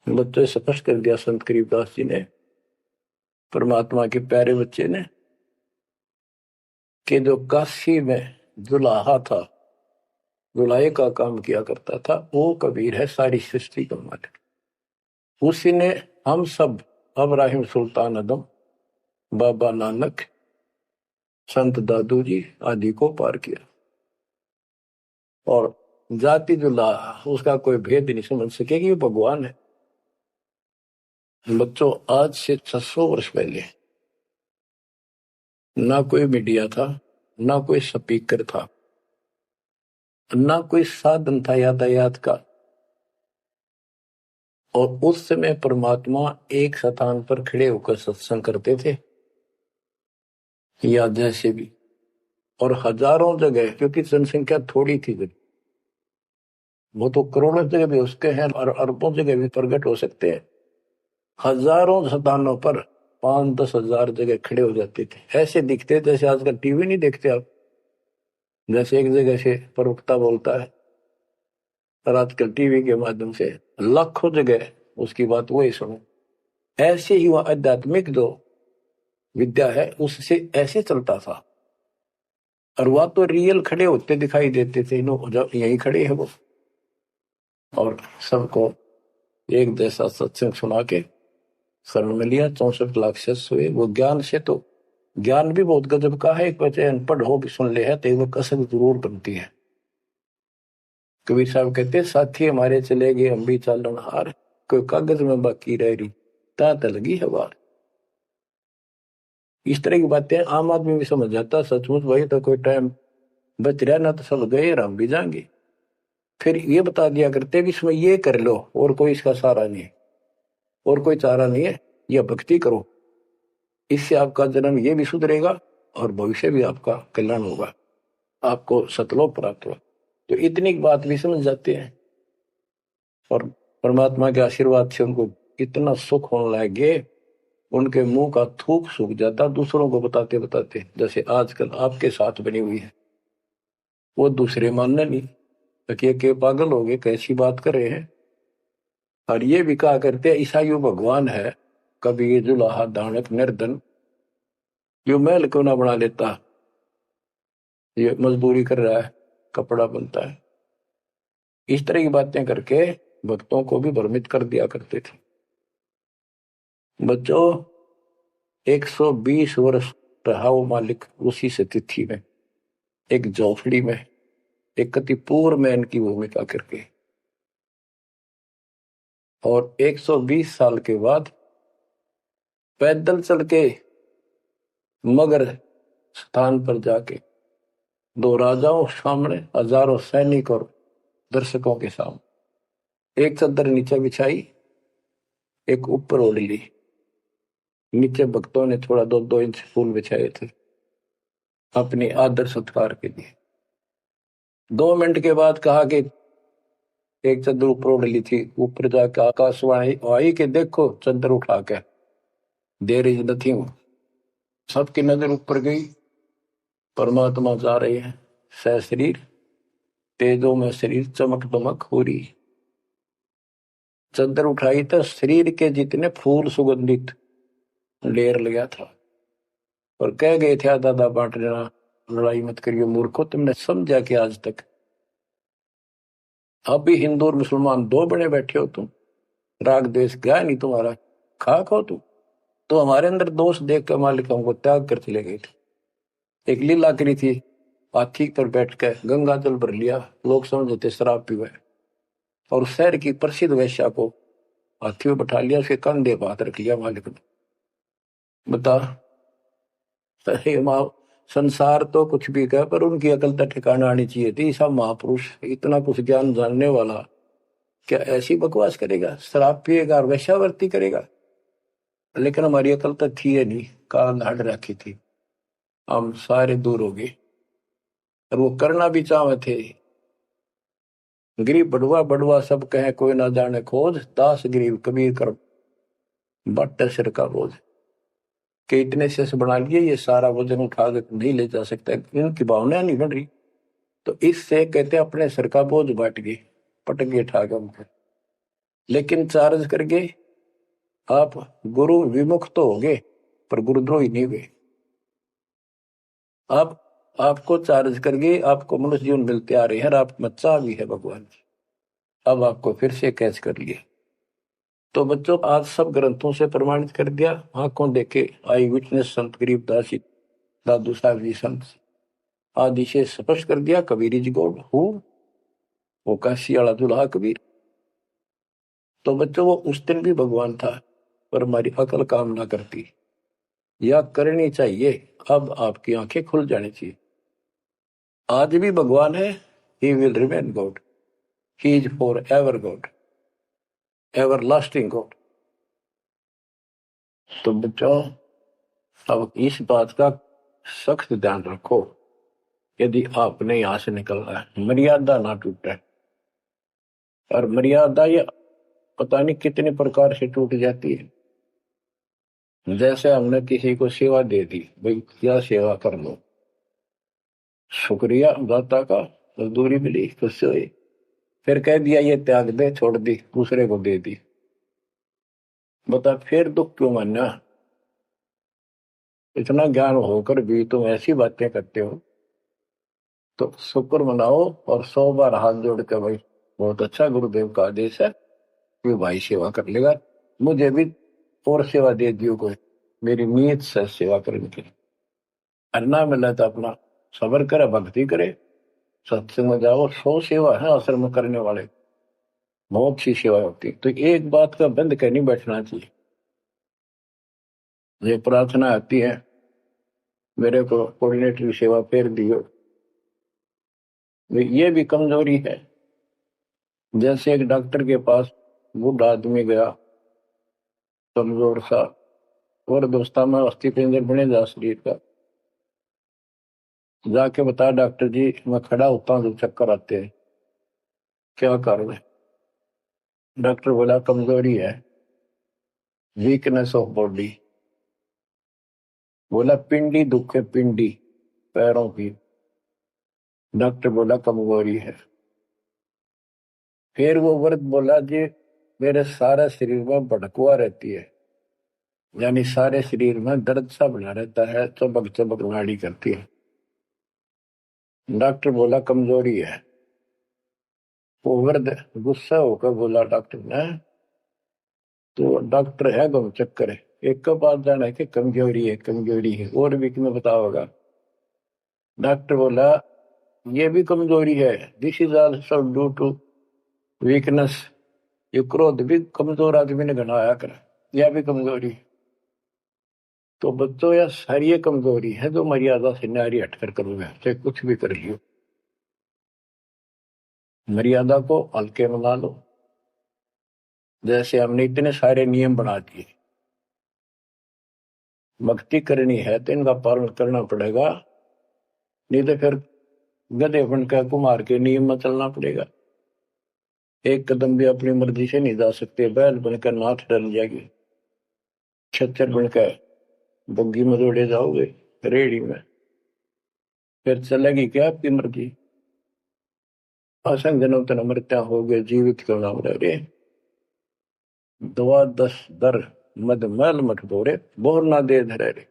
बच्चों स्पष्ट कर दिया संत करीबदास जी ने, परमात्मा के प्यारे बच्चे ने, कि जो काशी में दुल्हा था, दुल्हे का काम किया करता था, वो कबीर है, सारी सृष्टि का मालिक। उसी ने हम सब अब्राहिम सुल्तान आदम, बाबा नानक, संत दादू जी आदि को पार किया। और जाति दुल्हा, उसका कोई भेद नहीं समझ सके कि वो भगवान है। बच्चों, आज से 600 वर्ष पहले ना कोई मीडिया था, ना कोई स्पीकर था, ना कोई साधन था यातायात का। और उस समय परमात्मा एक स्थान पर खड़े होकर सत्संग करते थे, या जैसे भी, और हजारों जगह, क्योंकि जनसंख्या थोड़ी थी, वो तो करोड़ों जगह भी उसके हैं और अरबों जगह भी प्रकट हो सकते हैं। हजारों स्थानों पर 5-10 हजार जगह खड़े हो जाते थे, ऐसे दिखते जैसे आजकल टीवी नहीं देखते आप, जैसे एक जगह से प्रवक्ता बोलता है और आजकल टीवी के माध्यम से लाखों जगह उसकी बात वही सुनो। ऐसे ही वह आध्यात्मिक जो विद्या है उससे ऐसे चलता था। और वह तो रियल खड़े होते दिखाई देते थे, यही खड़े है वो, और सबको एक जैसा सत्संग सुना के शरण में लिया। 64 लाख शिष्य हुए। वो ज्ञान से तो, ज्ञान भी बहुत गजब का है। एक बच्चे अनपढ़ हो भी सुन ले है तो वो कसक जरूर बनती है। कबीर साहब कहते, साथी हमारे चले गए हम भी चालन हार, कोई कागज में बाकी रह रही तात लगी है वार। इस तरह की बातें आम आदमी भी समझ जाता, सचमुच भाई तो कोई टाइम बच रहा ना, तो सब गए हम भी जाएंगे। फिर ये बता दिया करते भी इसमें ये कर लो, और कोई इसका सहारा नहीं है, और कोई चारा नहीं है, यह भक्ति करो, इससे आपका जन्म ये भी सुधरेगा और भविष्य भी आपका कल्याण होगा, आपको सतलोक प्राप्त होगा। तो इतनी बात भी समझ जाते हैं, और परमात्मा के आशीर्वाद से उनको इतना सुख होने लगे, उनके मुंह का थूक सूख जाता दूसरों को बताते बताते। जैसे आजकल आपके साथ बनी हुई है, वो दूसरे मानने नहीं, के पागल हो गए, कैसी बात कर रहे हैं। और ये भी कहा करते ईसाइयों भगवान है, कभी जुलाहा दानक निर्धन, यो महल क्यों ना बना लेता, ये मजदूरी कर रहा है, कपड़ा बनता है। इस तरह की बातें करके भक्तों को भी भ्रमित कर दिया करते थे। बच्चों, 120 वर्ष रहा वो मालिक उसी से तिथि में, एक झोपड़ी में, एक कति पूर्व मैन की भूमिका करके। और 120 साल के बाद पैदल चल के मगर स्थान पर जाके, 2 राजाओं सामने, हजारों सैनिक और दर्शकों के सामने, एक चादर नीचे बिछाई, एक ऊपर ओढ़ ली, नीचे भक्तों ने थोड़ा 2-2 इंच फूल बिछाए थे अपने आदर सत्कार के लिए। 2 मिनट के बाद कहा कि एक चादर ऊपर ओढ़ ली थी, ऊपर जाकर आकाशवाणी आई कि देखो चादर उठा के, देर इज नथिंग। सबकी नजर ऊपर गई, परमात्मा जा रहे हैं सह शरीर, तेजों में शरीर चमक दमक हो रही। चादर उठाई तो शरीर के जितने फूल सुगंधित ढेर लगा था, और कह गए थे दादा बांट देना, लड़ाई मत करियो मूर्खो, तुमने समझा कि आज तक अब भी हिंदू और मुसलमान 2 बने बैठे हो तुम, राग द्वेष गया नहीं तुम्हारा, खाक हो तुम। तो हमारे अंदर दोष देख कर मालिक हमको त्याग कर चले गए थे। एक लीला करी थी हाथी पर बैठ कर गंगा जल भर लिया, लोग समझते शराब पीवे, और शहर की प्रसिद्ध वेश्या को हाथी में बैठा लिया, उसके कंधे पर हाथ रख लिया मालिक ने। बता, अरे माँ, संसार तो कुछ भी कहे पर उनकी अकल तक ठिकाना आनी चाहिए थी। सब महापुरुष, इतना कुछ ज्ञान जानने वाला, क्या ऐसी बकवास करेगा? शराब पिएगा और वेश्यावृत्ति करेगा? लेकिन हमारी अकल तो थी है नहीं, कान हट रखी थी, हम सारे दूर हो गए। और वो करना भी चाहे थे। गरीब बड़ुआ बड़ुआ सब कहे कोई ना जाने खोज, दास गरीब कबीर कर बट सिर का बोझ। कि इतने से बना लिए, ये सारा वजन उठा के नहीं ले जा सकता, इनकी भावना नहीं बन रही। तो इससे कहते अपने सिर का बोझ बांट गए, पटक गए उठा के उनको। लेकिन चार्ज करके आप गुरु विमुख तो हो गए, पर गुरुद्रोही नहीं हुए। आप आपको चार्ज करके आपको मनुष्य जीवन मिलते आ रहे हैं, और आप बच्चा भी है भगवान। अब आपको फिर से कैच कर लिए। तो बच्चों, आज सब ग्रंथों से प्रमाणित कर दिया, आंखों देखे आई विटनेस संत गरीबदास जी, दादू साहब जी संत आदि से स्पष्ट कर दिया। कबीर जी गॉड हु, वो काशी वाला दुल्हा कबीर। तो बच्चों, वो उस दिन भी भगवान था, पर हमारी अकल काम ना करती, या करनी चाहिए। अब आपकी आंखें खुल जानी चाहिए। आज भी भगवान है, he will remain God, he is for ever God, ever lasting God. तो बच्चों, अब इस बात का सख्त ध्यान रखो, यदि आपने यहां से निकलना है, मर्यादा ना टूटे। और मर्यादा ये पता नहीं कितने प्रकार से टूट जाती है। जैसे हमने किसी को सेवा दे दी, भाई क्या सेवा कर लो, शुक्रिया दाता का, मजदूरी मिली, खुश हुई, फिर कह दिया ये त्याग दे, छोड़ दी, दूसरे को दे दी। बता, फिर दुख क्यों मानना? इतना ज्ञान होकर भी तुम ऐसी बातें करते हो। तो शुक्र मनाओ और 100 बार हाथ जोड़ के, भाई बहुत अच्छा, गुरुदेव का आदेश है, कि भाई सेवा कर लेगा, मुझे भी और सेवा दे दियो कोई, मेरी नीयत से सेवा करने की। अन्ना मिला तो अपना सबर करे, भक्ति करे, सत्संग में जाओ। 100 सेवा है आश्रम में करने वाले, बहुत सी सेवा होती। तो एक बात का बंद कर नहीं बैठना चाहिए। ये प्रार्थना आती है, मेरे को कोऑर्डिनेटर सेवा फेर दियो, ये भी कमजोरी है। जैसे एक डॉक्टर के पास बूढ़ा आदमी गया, कमजोर सा, और दोस्ता में अस्थि पिंजर बने जा शरीर का, जाके बता डॉक्टर जी मैं खड़ा होता हूँ तो चक्कर आते हैं, क्या कारण है? डॉक्टर बोला कमजोरी है, वीकनेस ऑफ बॉडी। बोला पिंडी दुख है, पिंडी पैरों की। डॉक्टर बोला कमजोरी है। फिर वो वर्द बोला जी मेरे सारे शरीर में भड़कुआ रहती है, यानी सारे शरीर में दर्द सा बना रहता है, चबक चबक नाड़ी करती है। डॉक्टर बोला कमजोरी है। वो वर्द गुस्सा होकर बोला डॉक्टर ने, तो डॉक्टर है गम चक्कर है, एक का बात जाना है कि कमजोरी है, कमजोरी है, और भी तुम्हें पता होगा। डॉक्टर बोला ये भी कमजोरी है, this is also due to weakness. ये क्रोध भी कमजोर आदमी ने घनाया कर, यह भी कमजोरी है। तो बच्चों, यह सारी कमजोरी है जो मर्यादा से नारी हटकर करोगे, चाहे कुछ भी कर लियो। मर्यादा को हल्के में ला लो। जैसे हमने इतने सारे नियम बना दिए, भक्ति करनी है तो इनका पालन करना पड़ेगा, नहीं तो फिर गधे बनकर कुमार के नियम में चलना पड़ेगा। एक कदम भी अपनी मर्जी से नहीं जा सकते, बैल बनकर नाथ डल जाएगी, छच्चर बनकर बग्गी में दौड़े जाओगे, रेडी में, फिर चलेगी क्या आपकी मर्जी? असंग जन्म तन मृत्या हो गए, जीवित क्यों नाम रे, दवा 10 दर मद मैल मठ बोरे, बोर ना दे धरे रे।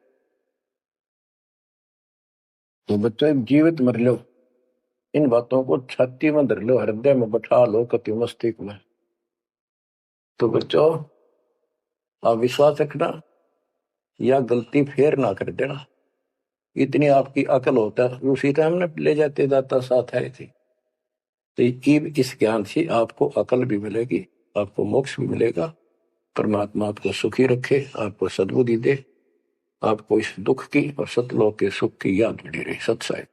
तो बच्चों, जीवित मर लो, इन बातों को छाती में धर लो, हृदय में बैठा लो, कति मस्तिष्क में। तो बच्चों, आप विश्वास रखना, या गलती फेर ना कर देना। इतनी आपकी अकल होता, उसी टाइम ने ले जाते दाता साथ आए थे। तो इस ज्ञान से आपको अकल भी मिलेगी, आपको मोक्ष भी मिलेगा। परमात्मा आपको सुखी रखे, आपको सद्बुद्धि दे, आपको इस दुख की और सतलोक के सुख की याद बनी रहे। सत्साई।